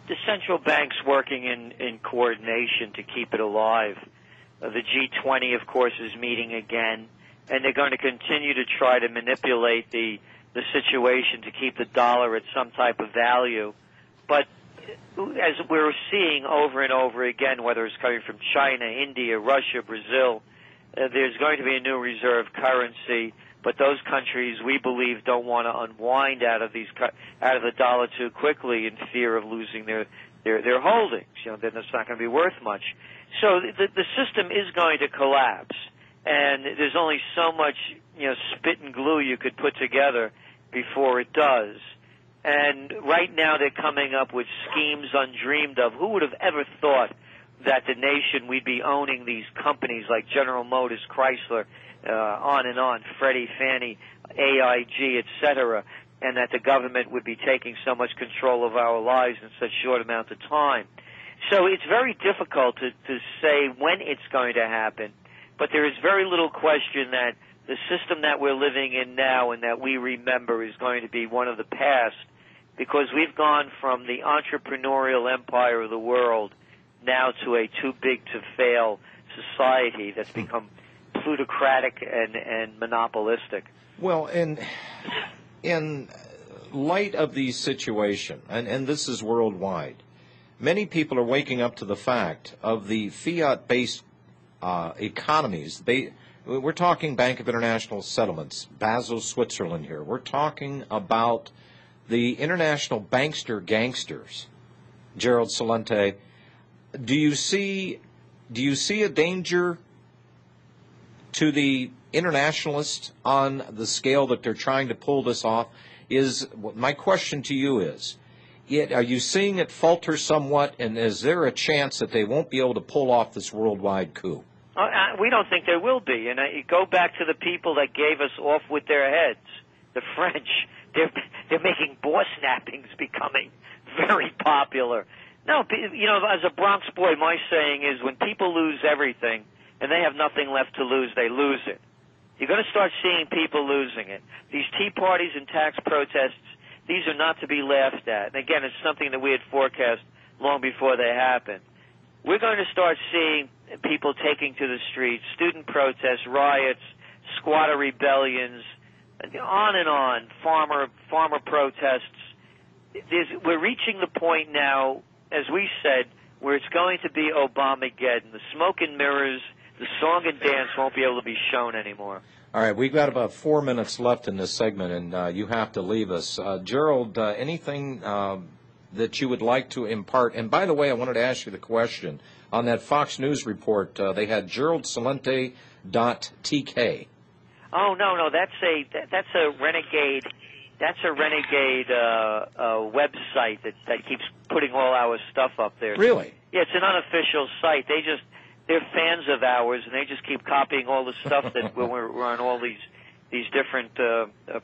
the central banks working in coordination to keep it alive. The G20, of course, is meeting again, and they're going to continue to try to manipulate the situation to keep the dollar at some type of value. But as we're seeing over and over again, whether it's coming from China, India, Russia, Brazil, there's going to be a new reserve currency. But those countries, we believe, don't want to unwind out of the dollar too quickly in fear of losing their holdings. Then it's not going to be worth much. So the system is going to collapse, and there's only so much spit and glue you could put together before it does. And right now they're coming up with schemes undreamed of. Who would have ever thought that the nation, we'd be owning these companies like General Motors, Chrysler, on and on, Freddie, Fannie, AIG, etc., and that the government would be taking so much control of our lives in such short amount of time. So it's very difficult to say when it's going to happen, but there is very little question that the system that we're living in now and that we remember is going to be one of the past, because we've gone from the entrepreneurial empire of the world now to a too-big-to-fail society that's become plutocratic and monopolistic. Well, in light of the situation, and this is worldwide, many people are waking up to the fact of the fiat-based economies. We're talking Bank of International Settlements, Basel, Switzerland here. We're talking about the international bankster gangsters. Gerald Celente, do you see a danger to the internationalists on the scale that they're trying to pull this off? My question to you is, are you seeing it falter somewhat, and is there a chance that they won't be able to pull off this worldwide coup? We don't think there will be. And you go back to the people that gave us off with their heads, the French. They're making boss snappings becoming very popular. No, as a Bronx boy, my saying is when people lose everything and they have nothing left to lose, they lose it. You're going to start seeing people losing it. These tea parties and tax protests, these are not to be laughed at. And again, it's something that we had forecast long before they happened. We're going to start seeing people taking to the streets, student protests, riots, squatter rebellions, on and on, farmer protests. We're reaching the point now, as we said, where it's going to be Obamageddon. The smoke and mirrors, the song and dance won't be able to be shown anymore. All right, we've got about 4 minutes left in this segment, and you have to leave us. Gerald, anything that you would like to impart? And by the way, I wanted to ask you the question. On that Fox News report, they had GeraldCelente.tk. Oh, no, that's a renegade. That's a renegade website that keeps putting all our stuff up there. Really? Yeah, it's an unofficial site. They're fans of ours, and they just keep copying all the stuff that we're on all these different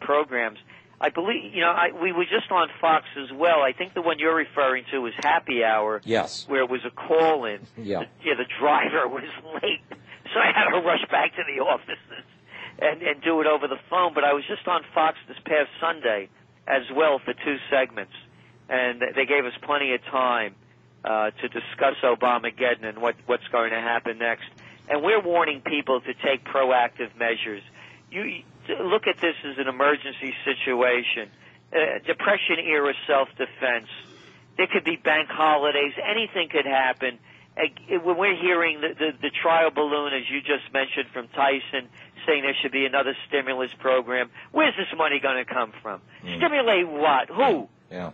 programs. I believe, we were just on Fox as well. I think the one you're referring to was Happy Hour. Yes. Where it was a call-in. Yeah. The driver was late, so I had to rush back to the offices and do it over the phone. But I was just on Fox this past Sunday as well for 2 segments, and they gave us plenty of time to discuss Obamageddon and what's going to happen next. And we're warning people to take proactive measures. You look at this as an emergency situation, Depression-era self-defense. There could be bank holidays. Anything could happen. When we're hearing the trial balloon, as you just mentioned, from Tyson, saying there should be another stimulus program, where's this money going to come from? Stimulate what? Who? Yeah.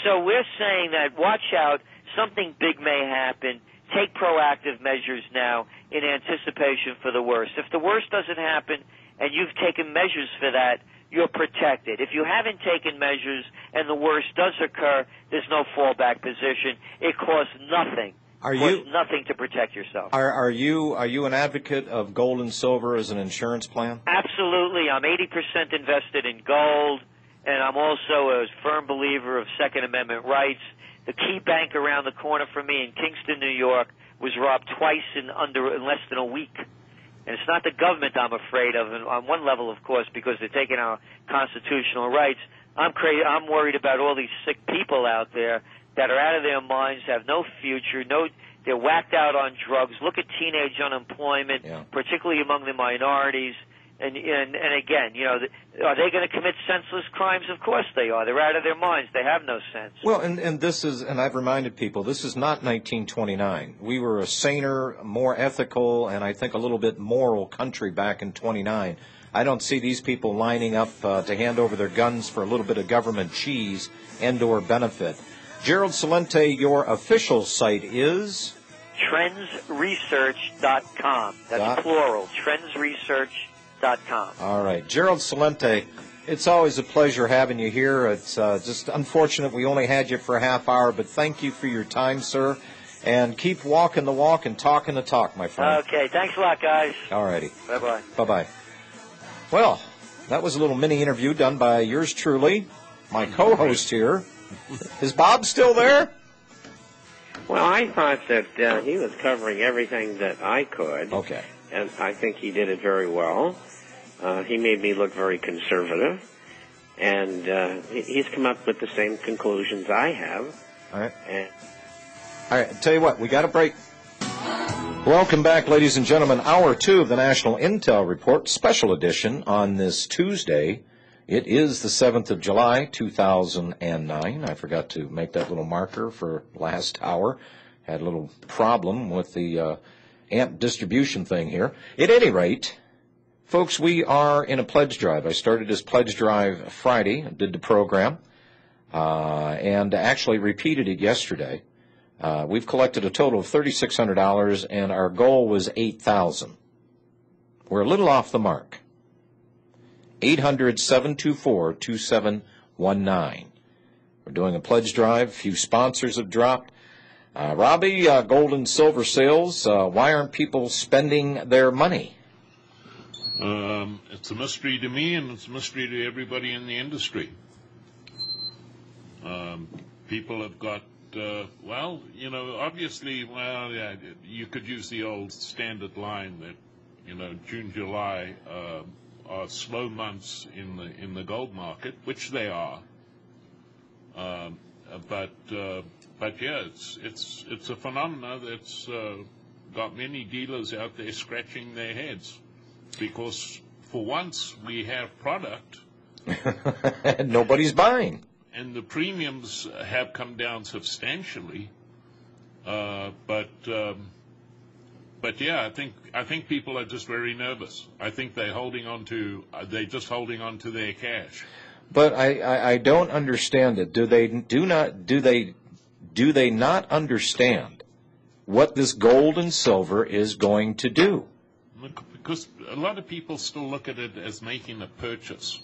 So we're saying that watch out. Something big may happen. Take proactive measures now in anticipation for the worst. If the worst doesn't happen and you've taken measures for that, you're protected. If you haven't taken measures and the worst does occur, there's no fallback position. It costs nothing. Nothing to protect yourself. Are you an advocate of gold and silver as an insurance plan? Absolutely. I'm 80% invested in gold, and I'm also a firm believer of Second Amendment rights. The key bank around the corner from me in Kingston, New York, was robbed twice in less than a week. And it's not the government I'm afraid of, and on one level, of course, because they're taking our constitutional rights. I'm worried about all these sick people out there that are out of their minds, have no future, they're whacked out on drugs. Look at teenage unemployment, particularly among the minorities. And again, are they going to commit senseless crimes? Of course they are. They're out of their minds. They have no sense. Well, and this is, and I've reminded people, this is not 1929. We were a saner, more ethical, and I think a little bit moral country back in 29. I don't see these people lining up to hand over their guns for a little bit of government cheese and/or benefit. Gerald Celente, your official site is? TrendsResearch.com. That's plural. TrendsResearch.com. All right. Gerald Celente, it's always a pleasure having you here. It's just unfortunate we only had you for a half hour, but thank you for your time, sir. And keep walking the walk and talking the talk, my friend. Okay. Thanks a lot, guys. All righty. Bye-bye. Bye-bye. Well, that was a little mini interview done by yours truly, my co-host here. Is Bob still there? Well, I thought that he was covering everything that I could. Okay. And I think he did it very well. He made me look very conservative. And he's come up with the same conclusions I have. All right. All right, tell you what, we got a break. Welcome back, ladies and gentlemen. Hour 2 of the National Intel Report, special edition on this Tuesday. It is the 7th of July, 2009. I forgot to make that little marker for last hour. Had a little problem with the amp distribution thing here. At any rate, folks, we are in a pledge drive. I started this pledge drive Friday, did the program, and actually repeated it yesterday. We've collected a total of $3,600, and our goal was $8,000. We're a little off the mark. 800-724-2719. We're doing a pledge drive. A few sponsors have dropped. Robbie, gold and silver sales, why aren't people spending their money? It's a mystery to me, and it's a mystery to everybody in the industry. People have got, obviously, you could use the old standard line that, June, July are slow months in the gold market, which they are. But yeah, it's a phenomena that's got many dealers out there scratching their heads, because for once we have product and nobody's buying, and the premiums have come down substantially. But yeah, I think people are just very nervous. I think they're just holding on to their cash. But I don't understand it. Do they not understand what this gold and silver is going to do? Because a lot of people still look at it as making a purchase.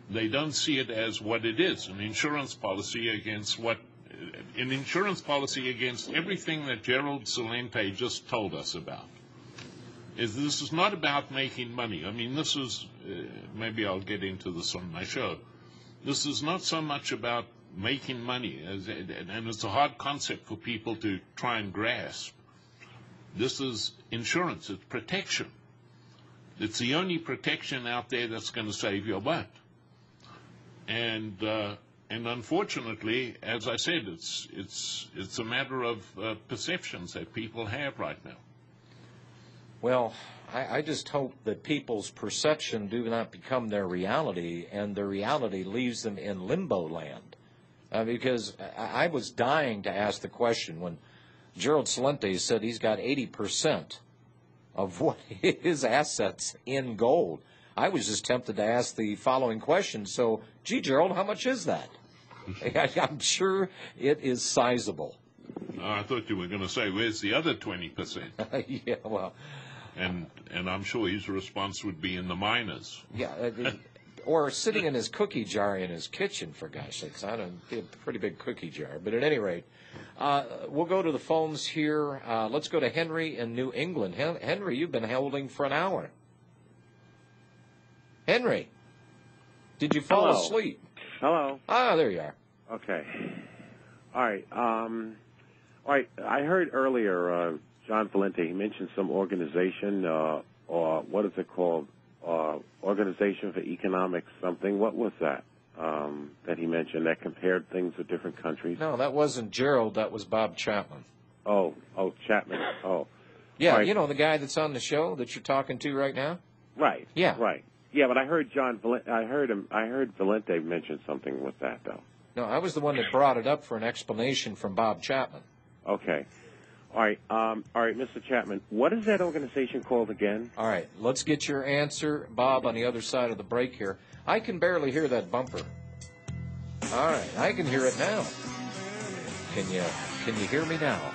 They don't see it as what it is, an insurance policy against everything that Gerald Celente just told us about. This is not about making money. I mean, this is, maybe I'll get into this on my show. This is not so much about making money, and it's a hard concept for people to try and grasp. This is insurance. It's protection. It's the only protection out there that's going to save your butt. And unfortunately, as I said, it's a matter of perceptions that people have right now. Well, I just hope that people's perception do not become their reality, and their reality leaves them in limbo land. Because I was dying to ask the question when Gerald Celente said he's got 80% of what his assets in gold. I was just tempted to ask the following question. So, gee, Gerald, how much is that? I'm sure it is sizable. I thought you were going to say, where's the other 20%? Yeah, well. And I'm sure his response would be in the minors. Yeah, or sitting in his cookie jar in his kitchen, for gosh sakes. I don't be a pretty big cookie jar. But at any rate, we'll go to the phones here. Let's go to Henry in New England. Henry, you've been holding for an hour. Henry, did you fall asleep? Hello. Ah, there you are. Okay. All right. I heard earlier John Valente, he mentioned some organization, or what is it called? Organization for Economics something. What was that? that he mentioned that compared things with different countries? No, that wasn't Gerald. That was Bob Chapman. Oh, Chapman. Oh, Yeah, right. you know the guy that's on the show that you're talking to right now. Right. Yeah. Right. Yeah, but I heard I heard Valente mention something with that though. No, I was the one that brought it up for an explanation from Bob Chapman. Okay. All right, Mr. Chapman, what is that organization called again? All right, let's get your answer, Bob, on the other side of the break here. I can barely hear that bumper. All right, I can hear it now. Can you hear me now?